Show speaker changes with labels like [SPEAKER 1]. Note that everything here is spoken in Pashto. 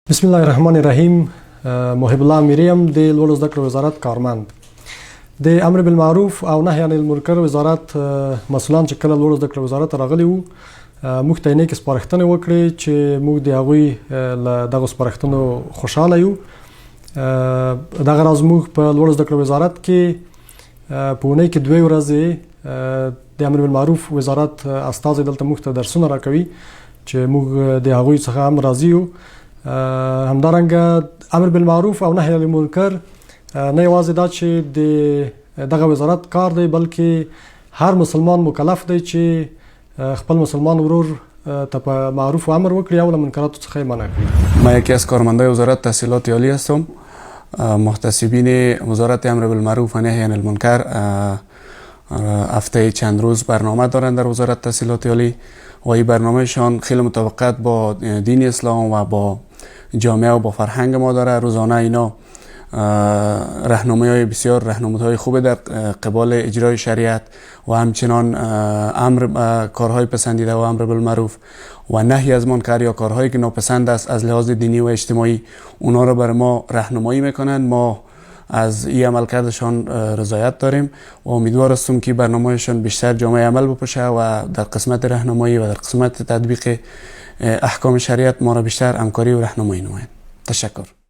[SPEAKER 1] بسم الله الرحمن الرحیم. محب الله میریم د لوړو زده کړو وزارت کارمند د امر بالمعروف او نهی عن المنکر وزارت مسئولان چې کله لوړو زده کړو وزارت راغلي وو موږ ته نیک سپارښتنې وکړې چې موږ د هغوی له دغو سپارښتنو خوشحاله یو. دغه راز موږ په لوړو زده کړو وزارت کې په اونۍ کې 2 ورځې د امر بالمعروف وزارت استازی دلته موږ ته درسونه راکوي چې موږ د هغوی څخه هم راضي یو. همدارنګه امر بالمعروف او نهی عن المنکر نه یوازې دا چې د دغه وزارت کار دی بلکې هر مسلمان مکلف دی چې خپل مسلمان ورور ته په معروف امر وکړي او له منکراتو څخه یې منع کړي.
[SPEAKER 2] من یکی از کارمندای وزارت تحصیلات عالی هستم. محتسبین وزارت امر بالمعروف و نهی عن المنکر هفته چند روز برنامه دارند در وزارت تحصیلات عالی و این برنامهشان خیلی مطابقت با دین اسلام و با جامعه و با فرهنگ ما داره. روزانه اینا راهنمایی‌های بسیار راهنمودهای خوبه در قبال اجرای شریعت و همچنان امر کارهای پسندیده و امر بالمعروف و نهی از منکر یا کارهایی که ناپسند است از لحاظ دینی و اجتماعی اونا رو بر ما راهنمایی میکنند. ما از این عملکردشان رضایت داریم و امیدوار هستم که برنامهشان بیشتر جامعه عمل بپوشه و در قسمت راهنمایی و در قسمت تطبیق احکام شریعت ما را بیشتر همکاری و راهنمایی نمایند. تشکر.